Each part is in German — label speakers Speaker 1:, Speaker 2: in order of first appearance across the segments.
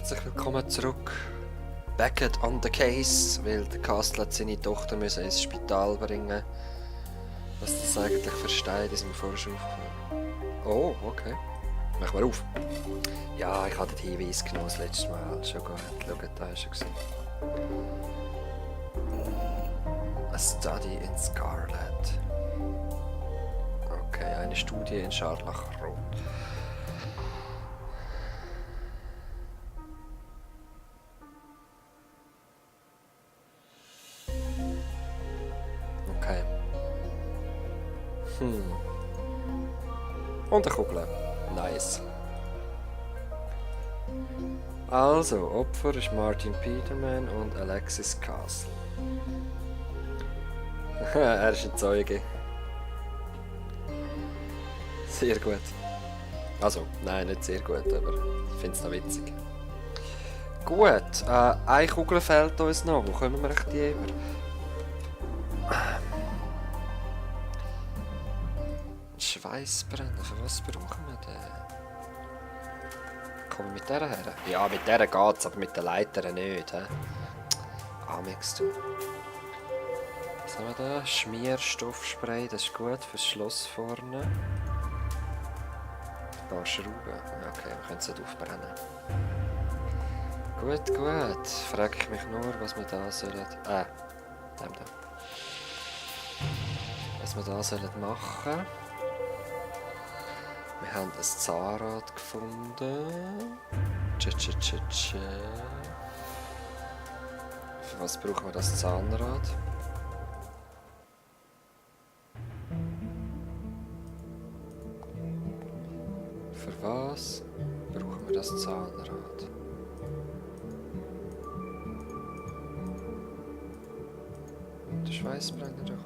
Speaker 1: Herzlich willkommen zurück. Back on the case, weil der Castle hat seine Tochter müssen ins Spital bringen. Was das eigentlich versteht, ist mir vorher schon aufgefallen. Oh, okay. Mach mal auf. Ja, ich habe den Hinweis genommen das letzte Mal. Schon gut. Schau, da hast du gesehen. A Study in Scarlet. Okay, eine Studie in Scharlachrot. Okay. Und eine Kugel. Nice. Also, Opfer ist Martin Peterman und Alexis Castle. Er ist ein Zeuge. Sehr gut. Also, nein, nicht sehr gut, aber ich finde es noch witzig. Gut, eine Kugel fehlt uns noch. Wo kommen wir die über? Schweißbrenner, für was brauchen wir den? Kommen wir mit der her? Ja, mit der geht's, aber mit den Leitern nicht. Amix, du. Was haben wir da? Schmierstoffspray, das ist gut fürs Schloss vorne. Ein paar Schrauben. Okay, wir können es nicht aufbrennen. Gut, gut. Frage ich mich nur, was wir da sollen. Da. Was wir da sollen machen. Wir haben ein Zahnrad gefunden. Für was brauchen wir das Zahnrad? Für was brauchen wir das Zahnrad? Der Schweißbrenner doch.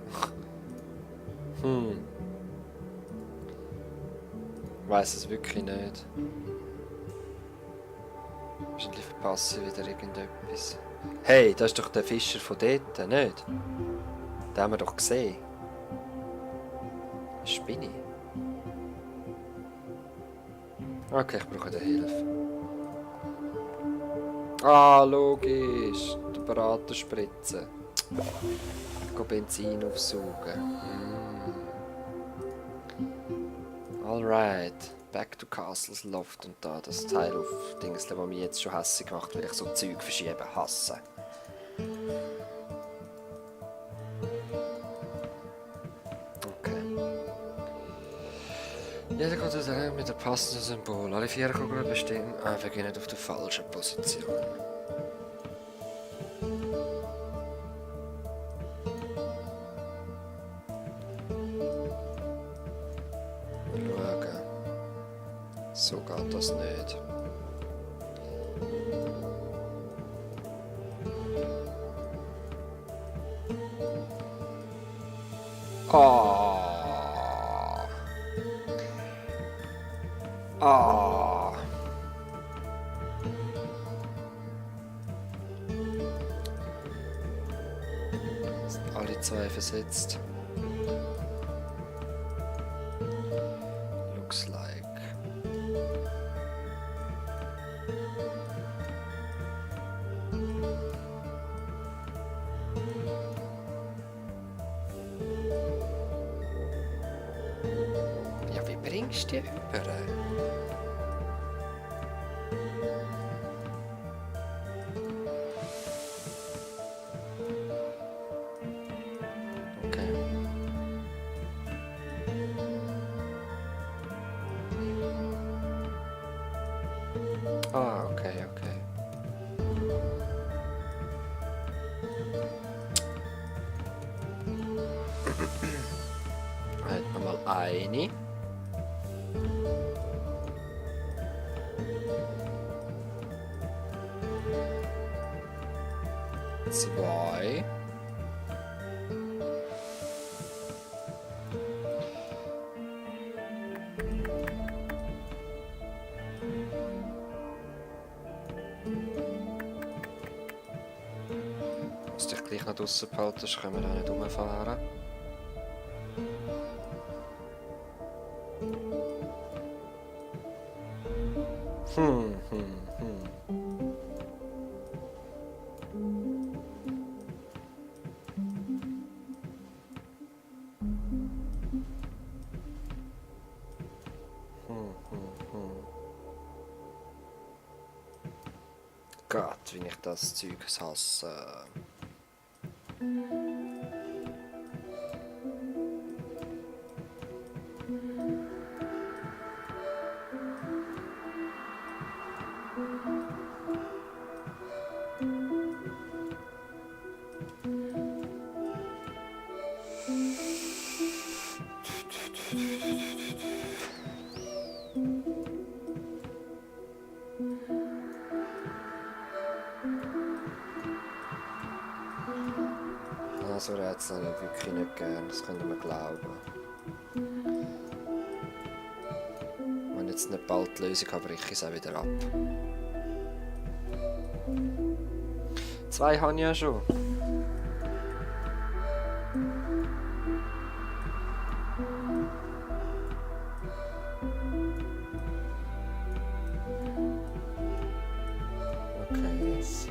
Speaker 1: Ich weiss es wirklich nicht. Wahrscheinlich verpasse ich wieder irgendetwas. Hey, das ist doch der Fischer von dort, nicht? Den haben wir doch gesehen. Spinne. Okay, ich brauche eine Hilfe. Ah, logisch. Der Braten spritzen. Go Benzin aufsaugen. Alright. Back to Castles Loft und da das Teil auf Dingsle, das mich jetzt schon hässlich macht, weil ich so Zeug verschieben hasse. Okay. Jeder geht aus der mit dem passenden Symbol. Alle 4 Kugeln bestehen beginnen auf der falschen Position. Schauen. So geht das nicht. Ah. Ah. Sind alle 2 versetzt. Looks like. Ja, wie bringst du die über? Okay. Ah, okay, okay. Hätten wir mal eine. Zwei. Muss dich gleich noch draussen behalten, sonst können wir da nicht rumfahren. Gott, wie ich das Zeug hasse. So Rätsel habe ich wirklich nicht gern, das könnt ihr mir glauben. Wenn ich jetzt nicht bald die Lösung habe, breche ich es auch wieder ab. 2 habe ich ja schon. Okay, jetzt.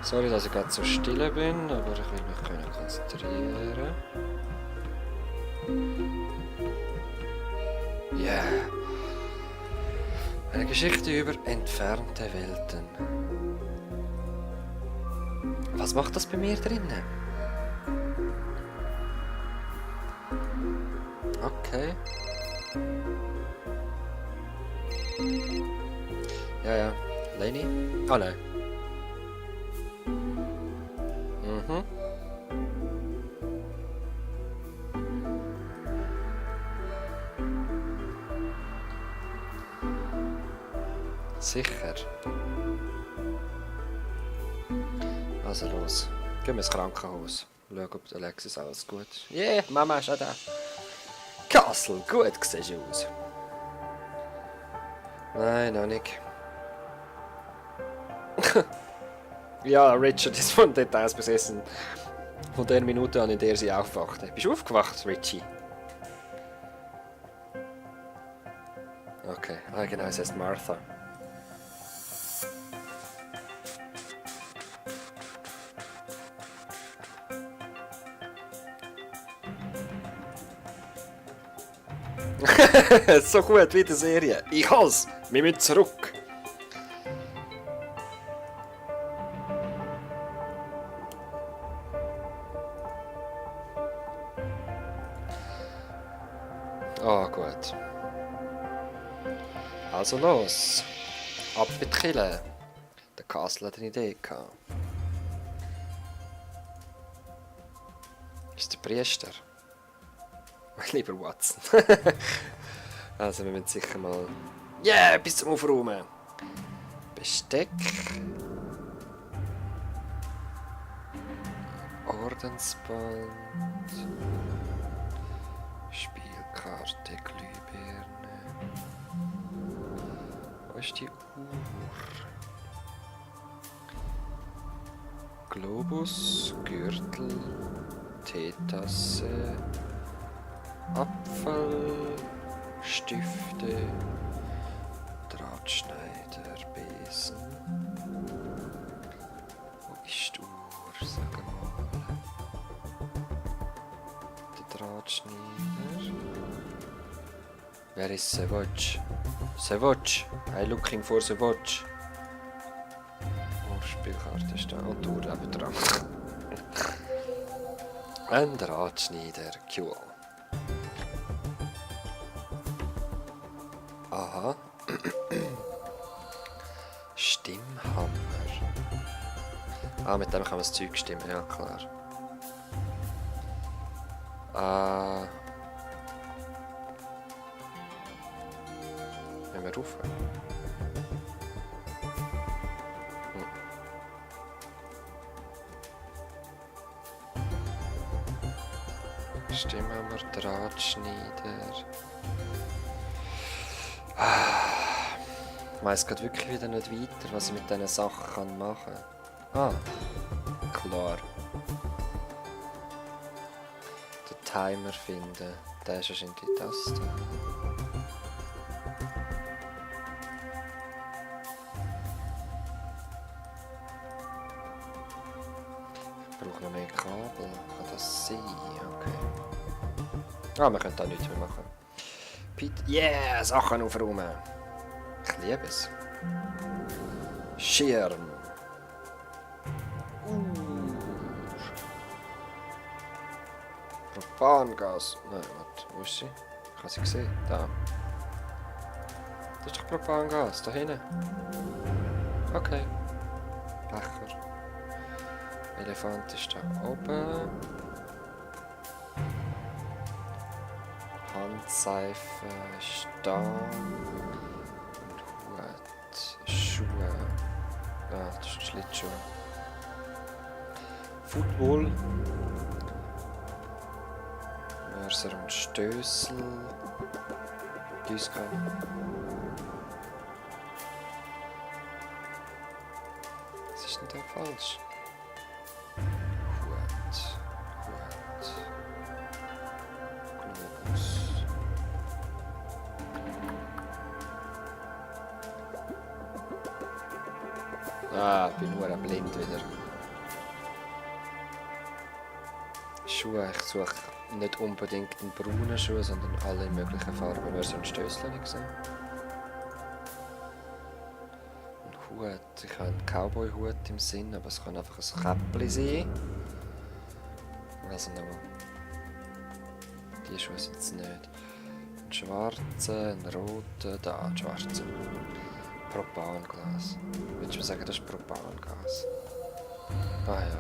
Speaker 1: Sorry, dass ich gerade so still bin, aber ich will mich können konzentrieren. Yeah. Eine Geschichte über entfernte Welten. Was macht das bei mir drinnen? Okay. Ja, ja. Lenny? Ah, nein. Mhm. Sicher. Also los. Gehen wir ins Krankenhaus. Schauen, ob Alexis alles gut ist. Yeah, Mama ist auch da. Castle, gut siehst du aus. Nein, noch nicht. Ja, Richard ist von Details besessen. Von der Minute an, in der sie aufwachte. Bist du aufgewacht, Richie? Okay, genau, es heißt Martha. So gut wie die Serie. Ich has, wir müssen zurück. Ah, gut. Also los. Ab mit die Kille. Der Castle hat eine Idee gehabt. Ist der Priester? Lieber Watson. Also wir müssen sicher mal... Yeah, bis zum Aufräumen. Besteck. Ordensband. Spielkarte, Glühbirne. Wo ist die Uhr? Globus, Gürtel, Teetasse, Apfel, Stifte, Drahtschneider, Besen. Wo ist die Uhr? Sag mal. Der Drahtschneider. Wer ist the watch? The watch. I'm looking for the watch. Ohrspitze. Spielkarte ist da und du eben dran. Ein Drahtschneider, cool. Aha. Stimmhammer. Ah, mit dem kann man das Zeug stimmen, ja klar. Wenn wir rauf. Stimmhammer, Drahtschneider. Ich weiss gerade wirklich wieder nicht weiter, was ich mit diesen Sachen machen kann. Klar. Den Timer finden. Der ist wahrscheinlich das da. Ich brauche noch mehr Kabel. Kann das sein? Okay. Wir können da nichts mehr machen. Yeah, Sachen aufräumen. Ich liebe es. Schirm. Propangas. Nein, warte, wo ist sie? Ich habe sie gesehen. Da. Das ist doch Propangas, da hinten. Okay. Becher. Elefant ist da oben. Handseife ist da. Und Hut. Schuhe. Ah, das ist Schlittschuh. Football. Mörser und Stössel. Gießkanne. Was ist denn da falsch? Hut. Globus. Ah, ich bin nur blind wieder. Schuhe, ich suche nicht unbedingt einen braunen Schuh, sondern alle möglichen Farben. Wir sind Stößel nicht gesehen. Ein Hut, ich habe einen Cowboy-Hut im Sinn, aber es kann einfach ein Käppli sein. Also nochmal. Die Schuhe sind es nicht. Ein schwarzer, ein roter, da, ein schwarzer. Propanglas. Willst du sagen, das ist Propangas? Ah ja.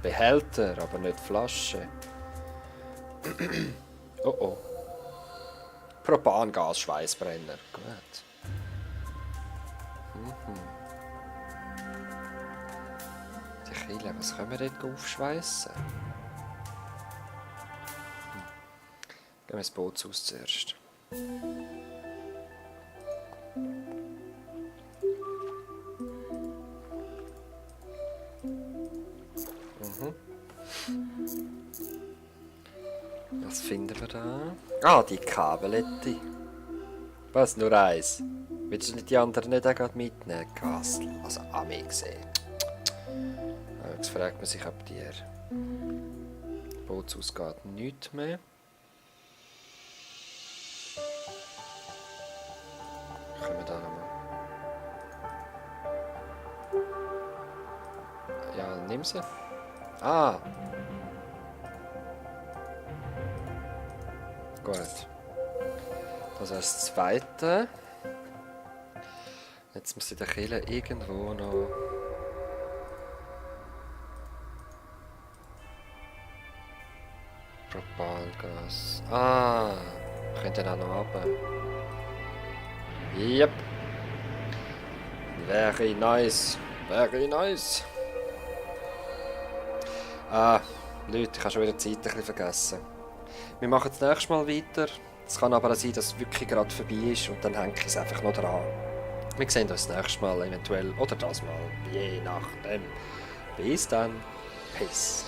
Speaker 1: Behälter, aber nicht Flasche. Oh oh. Propangas, Schweißbrenner. Gut. Die Kille, was können wir dort aufschweissen? Gehen wir ins Bootshaus zuerst. Was finden wir da? Ah, die Kabelette. Was, nur eins? Willst du nicht die anderen nicht auch gerade mitnehmen, Kastel? Also Ami gesehen. Jetzt fragt man sich, ob die Bootshaus geht nichts mehr. Können wir da nochmal? Ja, nimm sie. Ah! Gut. Das ist das zweite. Jetzt muss in der Kille irgendwo noch. Propangas. Ah! Ich könnte den auch noch runter. Yep. Very nice. Very nice. Ah, Leute, ich habe schon wieder die Zeit ein bisschen vergessen. Wir machen das nächste Mal weiter. Es kann aber auch sein, dass es wirklich gerade vorbei ist und dann hänge ich es einfach noch dran. Wir sehen uns das nächste Mal eventuell oder das mal, je nachdem. Bis dann. Peace.